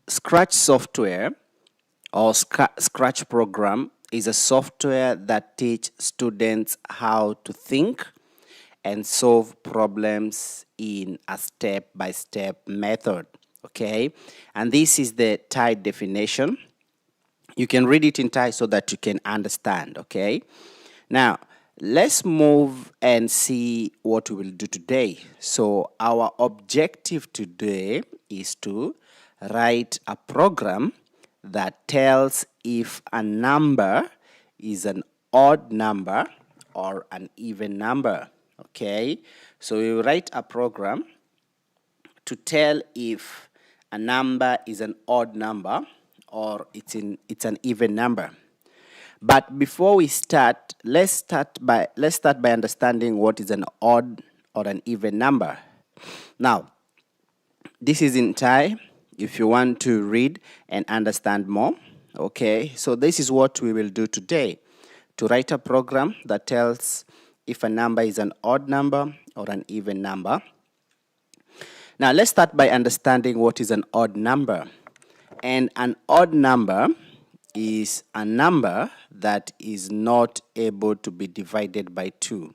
Scratch software or Scratch program is a software that teaches students how to think and solve problems in a step-by-step method, okay? And this is the Thai definition. You can read it in Thai so that you can understand, okay? Now, let's move and see what we will do today. So our objective today is to write a program that tells if a number is an odd number or an even number, okay? So we will write a program to tell if a number is an odd number or it's an even number. But before we start, let's start by understanding what is an odd or an even number. Now, this is in Thai. If you want to read and understand more, okay. So this is what we will do today: to write a program that tells if a number is an odd number or an even number. Now, let's start by understanding what is an odd number. And an odd number is a number that is not able to be divided by 2.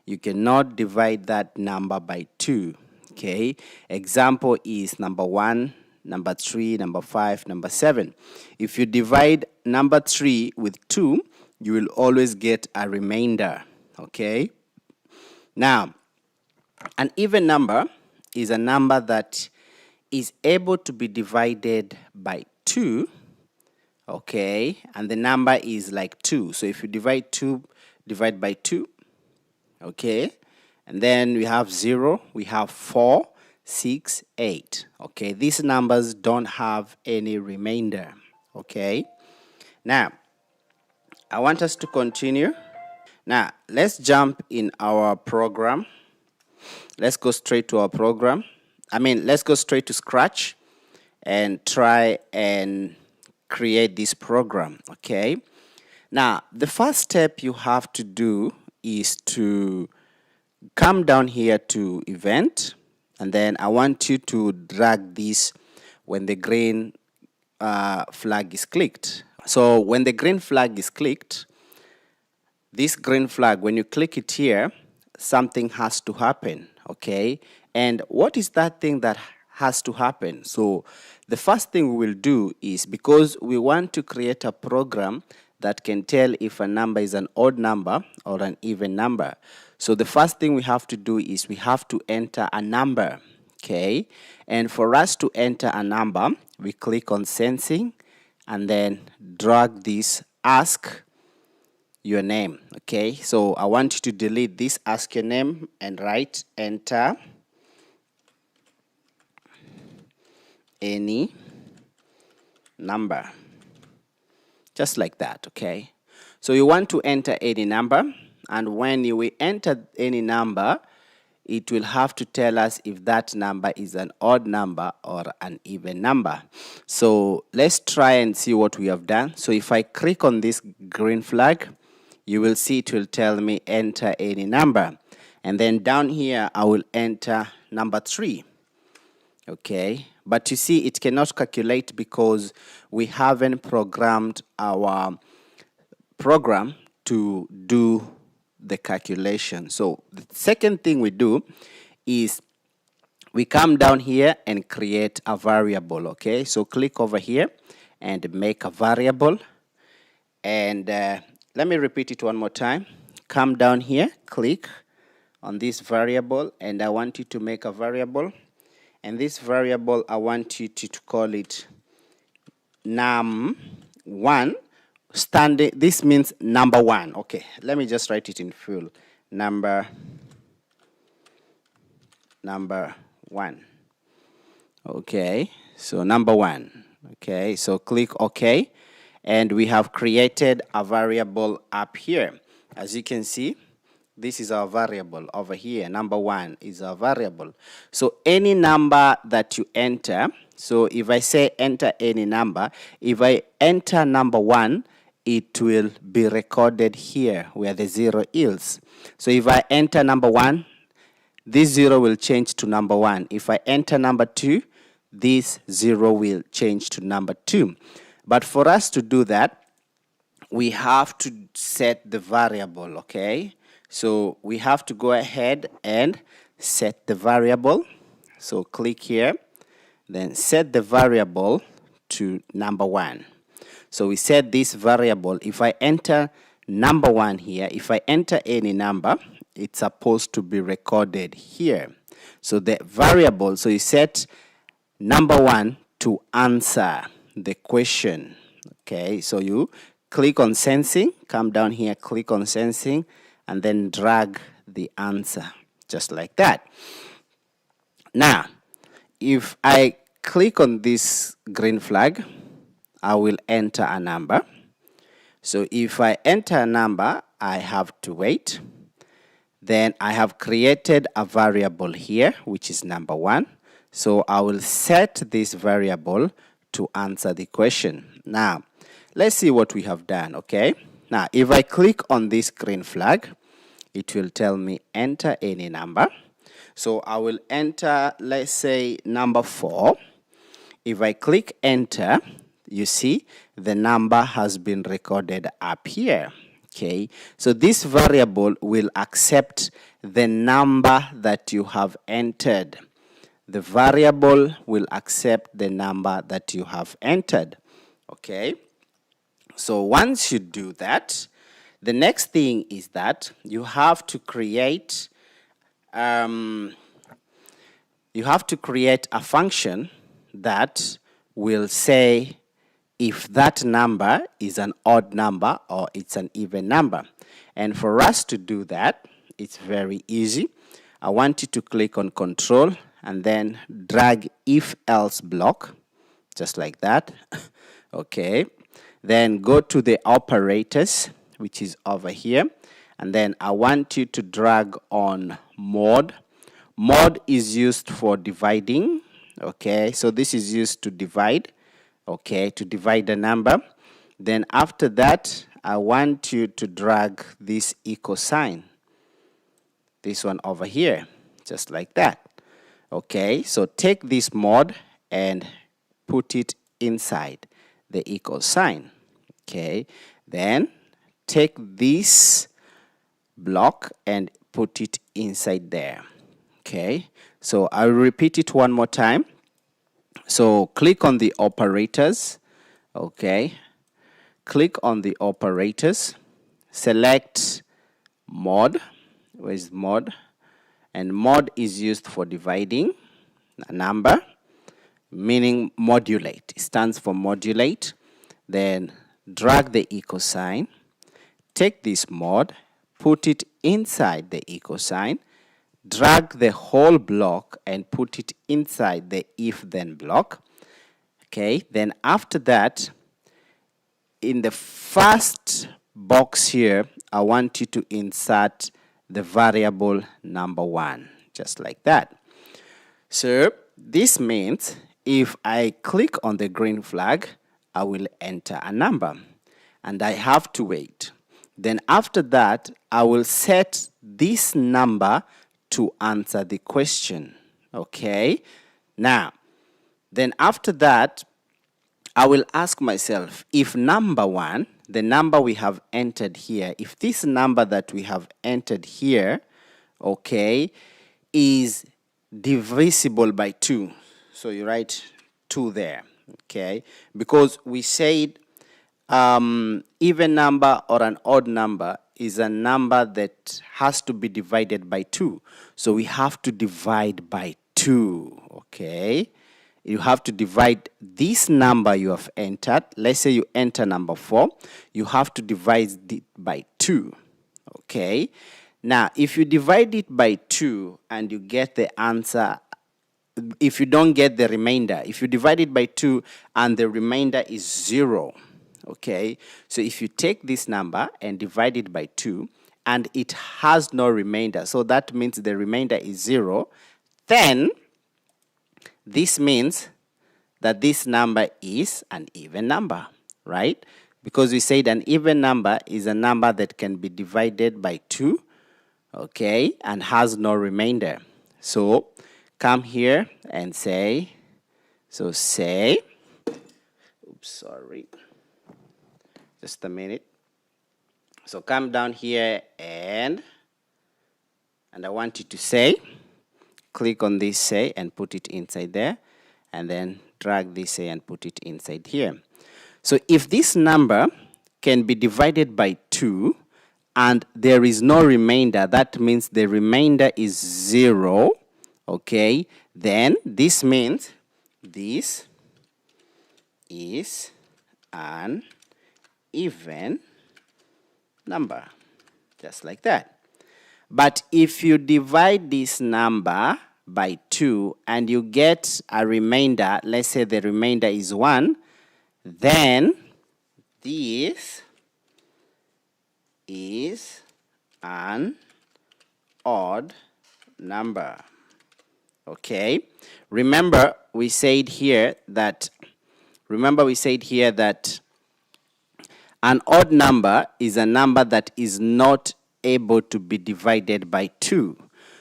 You cannot divide that number by 2, okay? Example is number 1, number 3, number 5, number 7. If you divide number 3 with 2, you will always get a remainder, okay? Now, an even number is a number that is able to be divided by 2, okay, and the number is like 2. So if you divide by 2, okay, and then we have 0, we have 4, 6, 8, okay. These numbers don't have any remainder, okay. Now, I want us to continue. Now, let's jump in our program. Let's go straight to our program. Let's go straight to Scratch and try and create this program, okay? Now, the first step you have to do is to come down here to Event, and then I want you to drag this when the green flag is clicked. So when the green flag is clicked, this green flag, when you click it here, something has to happen, okay? And what is that thing that has to happen? So the first thing we will do is, because we want to create a program that can tell if a number is an odd number or an even number. So the first thing we have to do is we have to enter a number, okay? And for us to enter a number, we click on Sensing and then drag this Ask Your Name, okay? So I want you to delete this Ask Your Name and write Enter any number, just like that, okay? So you want to enter any number, and when you will enter any number, it will have to tell us if that number is an odd number or an even number. So let's try and see what we have done. So if I click on this green flag, you will see it will tell me enter any number, and then down here I will enter number 3, okay? But you see, it cannot calculate because we haven't programmed our program to do the calculation. So the second thing we do is we come down here and create a variable, okay? So click over here and make a variable. And let me repeat it one more time. Come down here, click on this variable, and I want you to make a variable. And this variable, I want you to call it num1. This means number 1. Okay, let me just write it in full. Number 1. Okay, so number 1. Okay, so click OK. And we have created a variable up here. As you can see, this is our variable over here. Number 1 is our variable. So any number that you enter, so if I say enter any number, if I enter number 1, it will be recorded here where the 0 is. So if I enter number 1, this 0 will change to number 1. If I enter number 2, this 0 will change to number 2. But for us to do that, we have to set the variable, okay? So we have to go ahead and set the variable. So click here, then set the variable to number 1. So we set this variable. If I enter number 1 here, if I enter any number, it's supposed to be recorded here. So the variable, so you set number 1 to answer the question. Okay, so you click on sensing, come down here, click on sensing, and then drag the answer, just like that. Now, if I click on this green flag, I will enter a number. So if I enter a number, I have to wait. Then I have created a variable here, which is number 1. So I will set this variable to answer the question. Now, let's see what we have done, okay? Now, if I click on this green flag, it will tell me enter any number. So I will enter, let's say, number 4. If I click enter, you see the number has been recorded up here. Okay, so this variable will accept the number that you have entered. The variable will accept the number that you have entered. Okay, so once you do that, the next thing is that you have to create a function that will say if that number is an odd number or it's an even number. And for us to do that, it's very easy. I want you to click on control and then drag if else block, just like that. Okay, then go to the operators, which is over here, and then I want you to drag on mod. Mod is used for dividing. Okay, so this is used to divide. Okay, to divide a number. Then after that, I want you to drag this equal sign, this one over here, just like that. Okay, so take this mod and put it inside the equal sign. Okay, then take this block and put it inside there. Okay, so I'll repeat it one more time. So click on the operators, okay, click on the operators, select mod, where's mod, and mod is used for dividing a number, meaning modulate, it stands for modulate. Then drag the equal sign, take this mod, put it inside the equal sign, drag the whole block and put it inside the if-then block. Okay, then after that, in the first box here, I want you to insert the variable number 1, just like that. So this means if I click on the green flag, I will enter a number and I have to wait. Then after that, I will set this number to answer the question. Okay, now then after that I will ask myself if number 1, the number we have entered here, if this number that we have entered here, okay, is divisible by 2. So you write 2 there, okay, because we said even number or an odd number is a number that has to be divided by 2. So we have to divide by 2, okay? You have to divide this number you have entered. Let's say you enter number 4. You have to divide it by 2, okay? Now, if you divide it by 2 and you get the answer, if you don't get the remainder, if you divide it by 2 and the remainder is 0, okay, so if you take this number and divide it by 2 and it has no remainder, so that means the remainder is 0, then this means that this number is an even number, right? Because we said an even number is a number that can be divided by 2, okay, and has no remainder. So come here and say So say, oops, sorry, just a minute. So come down here and I want you to say, click on this say and put it inside there, and then drag this say and put it inside here. So if this number can be divided by 2 and there is no remainder, that means the remainder is 0, okay, then this means this is an even number, just like that. But if you divide this number by 2 and you get a remainder, let's say the remainder is 1, then this is an odd number. Okay? Remember we said here that an odd number is a number that is not able to be divided by 2.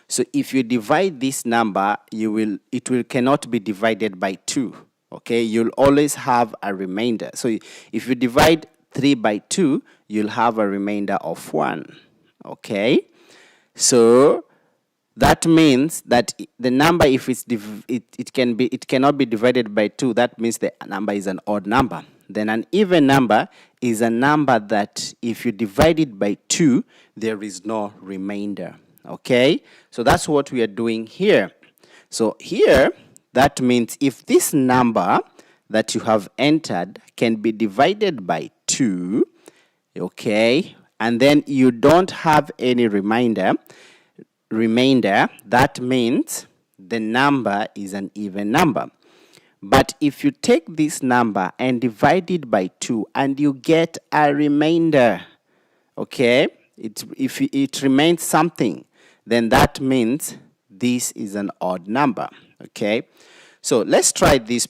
So if you divide this number, it cannot be divided by 2. Okay, you'll always have a remainder. So if you divide 3 by 2, you'll have a remainder of 1. Okay, so that means that the number, if it cannot be divided by 2, that means the number is an odd number. Then an even number is a number that if you divide it by 2, there is no remainder. Okay, so that's what we are doing here. So here, that means if this number that you have entered can be divided by 2, okay, and then you don't have any remainder, that means the number is an even number. But if you take this number and divide it by 2 and you get a remainder, okay, if it remains something, then that means this is an odd number. Okay, so let's try this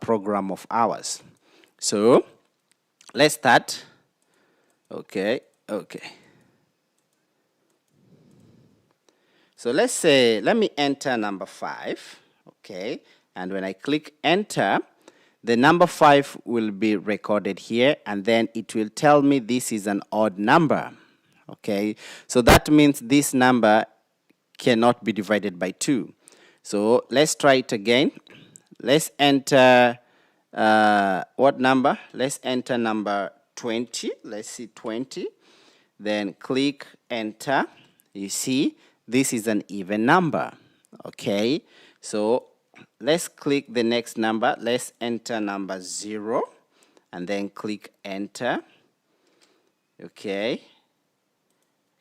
program of ours. So let's start. Okay. So let me enter number 5. Okay, and when I click enter, the number 5 will be recorded here, and then it will tell me this is an odd number. Okay, so that means this number cannot be divided by 2. So let's try it again. Let's enter what number? Let's enter number 20. Let's see 20. Then click enter. You see, this is an even number. Okay, so let's click the next number. Let's enter number 0 and then click enter. Okay,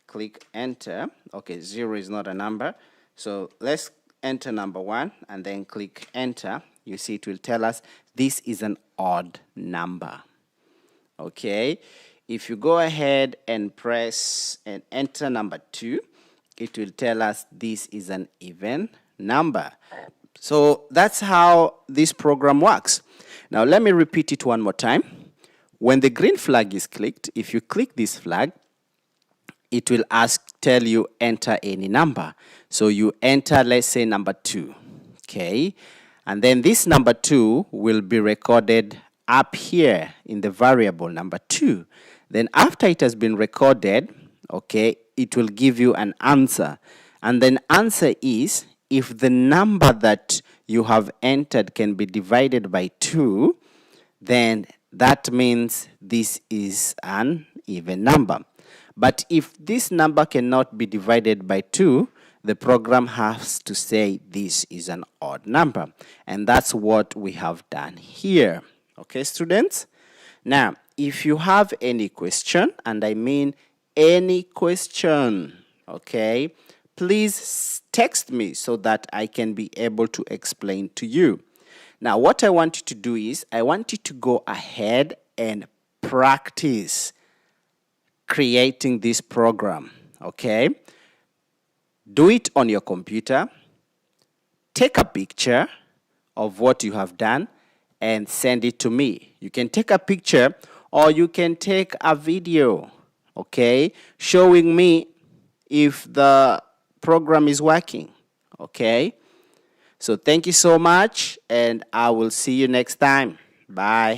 click enter. Okay, 0 is not a number. So let's enter number 1 and then click enter. You see it will tell us this is an odd number. Okay, if you go ahead and press and enter number 2, it will tell us this is an even number. So that's how this program works. Now let me repeat it one more time. When the green flag is clicked, if you click this flag, it will tell you enter any number. So you enter, let's say, number 2. Okay, and then this number 2 will be recorded up here in the variable number 2. Then after it has been recorded, okay, it will give you an answer. And then answer is, if the number that you have entered can be divided by 2, then that means this is an even number. But if this number cannot be divided by 2, the program has to say this is an odd number. And that's what we have done here. Okay, students? Now, if you have any question, and I mean any question, okay, please text me so that I can be able to explain to you. Now, what I want you to do is, I want you to go ahead and practice creating this program, okay? Do it on your computer. Take a picture of what you have done and send it to me. You can take a picture or you can take a video, okay, showing me if the program is working, okay? So thank you so much, and I will see you next time. Bye.